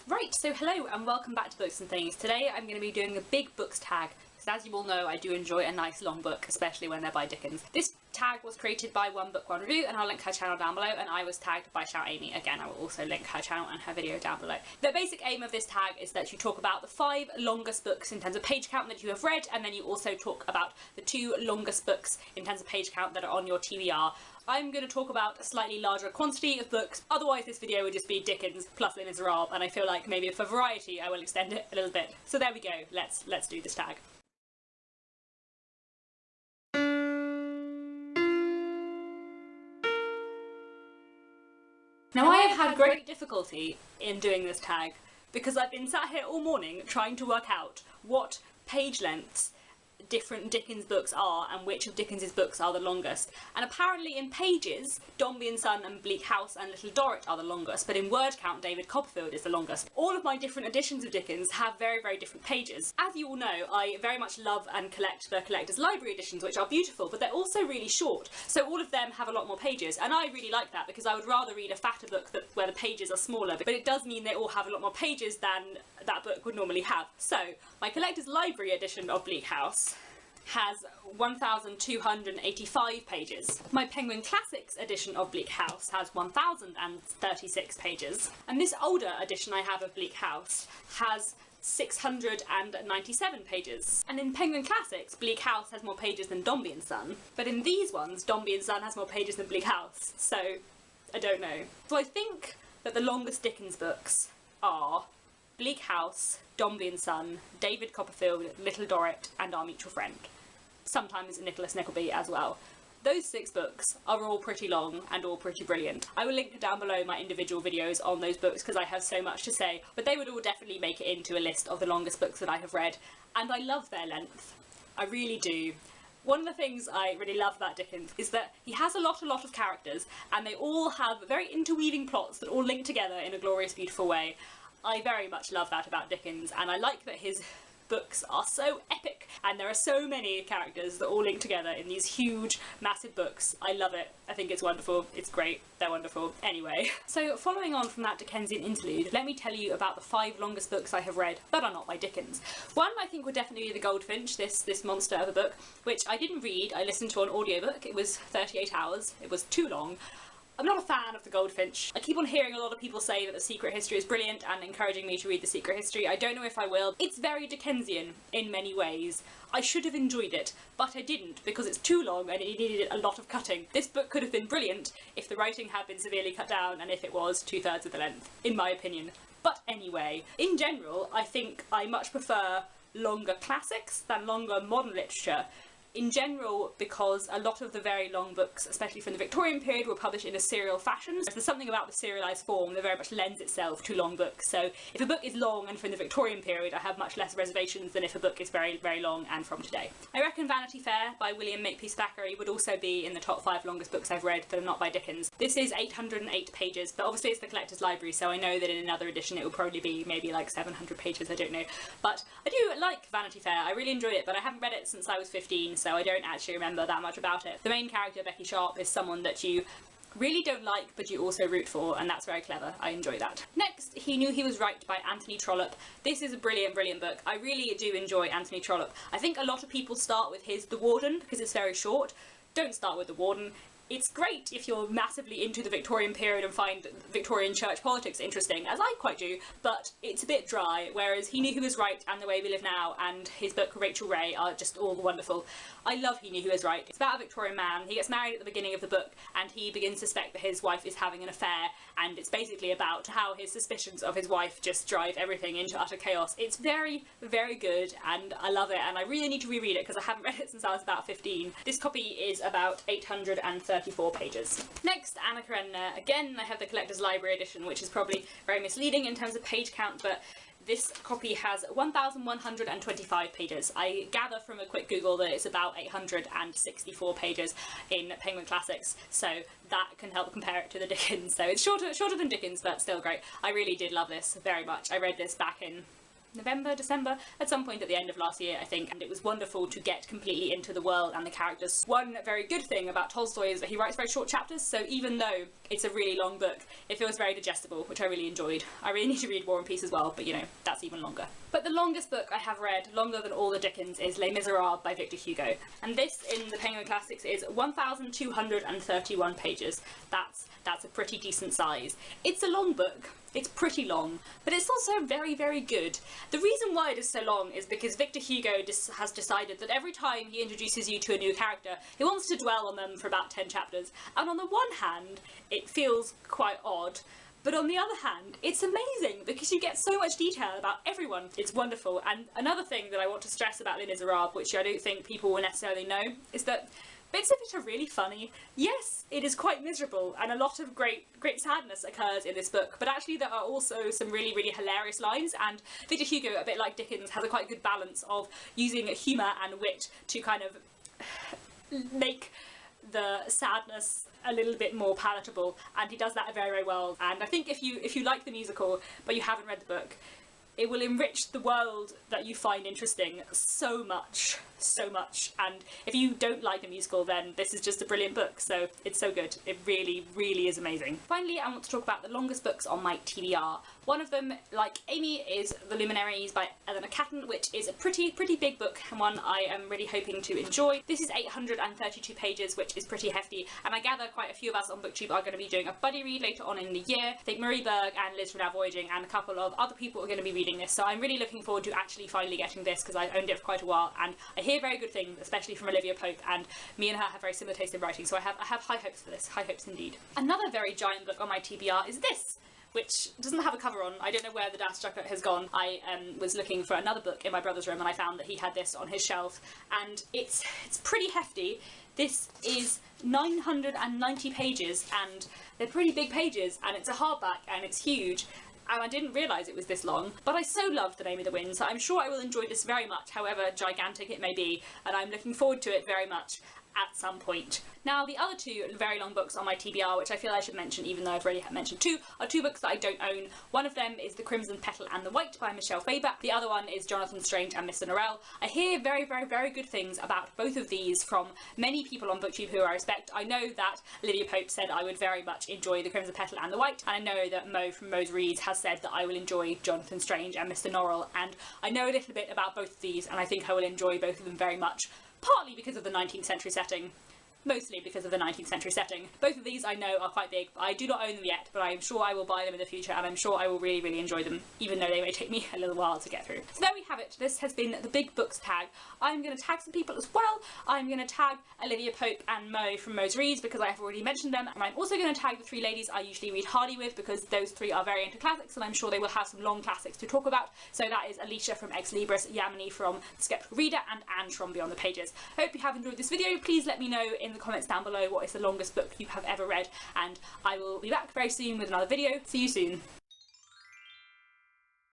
Right, so hello and welcome back to Books and Things. Today I'm going to be doing a big books tag, because as you all know I do enjoy a nice long book, especially when they're by Dickens. This tag was created by One Book One Review, and I'll link her channel down below, and I was tagged by Shout Amy. Again, I will also link her channel and her video down below. The basic aim of this tag is that you talk about the 5 longest books in terms of page count that you have read, and then you also talk about the 2 longest books in terms of page count that are on your TBR. I'm going to talk about a slightly larger quantity of books, otherwise this video would just be Dickens plus Les Miserables, and I feel like maybe for variety I will extend it a little bit. So there we go, let's do this tag. Now I have had great difficulty in doing this tag because I've been sat here all morning trying to work out what page lengths different Dickens books are and which of Dickens's books are the longest. And apparently in pages, Dombey and Son and Bleak House and Little Dorrit are the longest, but in word count David Copperfield is the longest. All of my different editions of Dickens have very, very different pages. As you all know, I very much love and collect the Collector's Library editions, which are beautiful, but they're also really short, so all of them have a lot more pages, and I really like that because I would rather read a fatter book where the pages are smaller, but it does mean they all have a lot more pages than that book would normally have. So, my Collector's Library edition of Bleak House has 1,285 pages. My Penguin Classics edition of Bleak House has 1,036 pages. And this older edition I have of Bleak House has 697 pages. And in Penguin Classics, Bleak House has more pages than Dombey and Son, but in these ones, Dombey and Son has more pages than Bleak House, so I don't know. So I think that the longest Dickens books are Bleak House, Dombey and Son, David Copperfield, Little Dorrit, and Our Mutual Friend. Sometimes Nicholas Nickleby as well. Those 6 books are all pretty long and all pretty brilliant. I will link down below my individual videos on those books because I have so much to say, but they would all definitely make it into a list of the longest books that I have read, and I love their length. I really do. One of the things I really love about Dickens is that he has a lot of characters, and they all have very interweaving plots that all link together in a glorious, beautiful way. I very much love that about Dickens, and I like that his books are so epic and there are so many characters that all link together in these huge, massive books. I love it. I think it's wonderful. It's great. They're wonderful. Anyway, so following on from that Dickensian interlude, let me tell you about the 5 longest books I have read that are not by Dickens. One I think would definitely be The Goldfinch, this monster of a book, which I didn't read. I listened to an audiobook. It was 38 hours. It was too long. I'm not a fan of The Goldfinch. I keep on hearing a lot of people say that The Secret History is brilliant and encouraging me to read The Secret History. I don't know if I will. It's very Dickensian in many ways. I should have enjoyed it, but I didn't because it's too long and it needed a lot of cutting. This book could have been brilliant if the writing had been severely cut down and if it was 2/3 of the length, in my opinion. But anyway, in general, I think I much prefer longer classics than longer modern literature. In general, because a lot of the very long books, especially from the Victorian period, were published in a serial fashion. So there's something about the serialised form that very much lends itself to long books. So if a book is long and from the Victorian period, I have much less reservations than if a book is very, very long and from today. I reckon Vanity Fair by William Makepeace Thackeray would also be in the top 5 longest books I've read that are not by Dickens. This is 808 pages, but obviously it's the Collector's Library, so I know that in another edition it will probably be maybe like 700 pages, I don't know. But I do like Vanity Fair. I really enjoy it, but I haven't read it since I was 15, so I don't actually remember that much about it. The main character, Becky Sharp, is someone that you really don't like, but you also root for, and that's very clever. I enjoy that. Next, He Knew He Was Right by Anthony Trollope. This is a brilliant, brilliant book. I really do enjoy Anthony Trollope. I think a lot of people start with his The Warden because it's very short. Don't start with The Warden. It's great if you're massively into the Victorian period and find Victorian church politics interesting, as I quite do, but it's a bit dry, whereas He Knew He Was Right and The Way We Live Now and his book Rachel Ray are just all wonderful. I love He Knew He Was Right. It's about a Victorian man. He gets married at the beginning of the book and he begins to suspect that his wife is having an affair, and it's basically about how his suspicions of his wife just drive everything into utter chaos. It's very, very good and I love it, and I really need to reread it because I haven't read it since I was about 15. This copy is about 834 pages. Next, Anna Karenina. Again, I have the Collector's Library edition, which is probably very misleading in terms of page count, but this copy has 1,125 pages. I gather from a quick Google that it's about 864 pages in Penguin Classics, so that can help compare it to the Dickens. So it's shorter than Dickens, but still great. I really did love this very much. I read this back in November, December, at some point at the end of last year, I think, and it was wonderful to get completely into the world and the characters. One very good thing about Tolstoy is that he writes very short chapters, so even though it's a really long book, it feels very digestible, which I really enjoyed. I really need to read War and Peace as well, but you know, that's even longer. But the longest book I have read, longer than all the Dickens, is Les Miserables by Victor Hugo. And this, in the Penguin Classics, is 1,231 pages. That's a pretty decent size. It's a long book. It's pretty long, but it's also very, very good. The reason why it is so long is because Victor Hugo has decided that every time he introduces you to a new character, he wants to dwell on them for about 10 chapters. And on the one hand, it feels quite odd, but on the other hand, it's amazing because you get so much detail about everyone. It's wonderful. And another thing that I want to stress about Les Miserables, which I don't think people will necessarily know, is that bits of it are really funny. Yes, it is quite miserable, and a lot of great sadness occurs in this book, but actually there are also some really, really hilarious lines, and Victor Hugo, a bit like Dickens, has a quite good balance of using humour and wit to kind of make the sadness a little bit more palatable, and he does that very, very well. And I think if you like the musical, but you haven't read the book, it will enrich the world that you find interesting so much, and if you don't like a musical, then this is just a brilliant book, so it's so good. It really, really is amazing. Finally, I want to talk about the longest books on my TBR. One of them, like Amy, is The Luminaries by Eleanor Catton, which is a pretty big book, and one I am really hoping to enjoy. This is 832 pages, which is pretty hefty, and I gather quite a few of us on BookTube are going to be doing a buddy read later on in the year. I think Marie Berg and Liz from Now Voyaging and a couple of other people are going to be reading this, so I'm really looking forward to actually finally getting this, because I've owned it for quite a while, and I hear very good things, especially from Olivia Pope, and me and her have very similar taste in writing, so I have high hopes for this, high hopes indeed. Another very giant book on my TBR is this, which doesn't have a cover on. I don't know where the Das Jacket has gone. I was looking for another book in my brother's room and I found that he had this on his shelf, and it's pretty hefty. This is 990 pages, and they're pretty big pages, and it's a hardback, and it's huge. And I didn't realise it was this long, but I so loved The Name of the Wind, so I'm sure I will enjoy this very much, however gigantic it may be, and I'm looking forward to it very much at some point. Now, the other two very long books on my TBR, which I feel I should mention even though I've already mentioned two, are two books that I don't own. One of them is The Crimson Petal and the White by Michelle Faber. The other one is Jonathan Strange and Mr. Norrell. I hear very, very, very good things about both of these from many people on BookTube who I respect. I know that Olivia Pope said I would very much enjoy The Crimson Petal and the White, and I know that Mo from Mo's Reads has said that I will enjoy Jonathan Strange and Mr. Norrell, and I know a little bit about both of these, and I think I will enjoy both of them very much, partly because of the 19th century setting. Mostly because of the 19th century setting. Both of these I know are quite big. I do not own them yet, but I'm sure I will buy them in the future, and I'm sure I will really, really enjoy them, even though they may take me a little while to get through. So there we have it. This has been the Big Books tag. I'm going to tag some people as well. I'm going to tag Olivia Pope and Mo from Mo's Reads because I have already mentioned them, and I'm also going to tag the three ladies I usually read Hardy with because those three are very into classics, and I'm sure they will have some long classics to talk about. So that is Alicia from Ex Libris, Yamini from The Skeptical Reader, and Anne from Beyond the Pages. I hope you have enjoyed this video. Please let me know in the comments down below what is the longest book you have ever read, and I will be back very soon with another video. See you soon.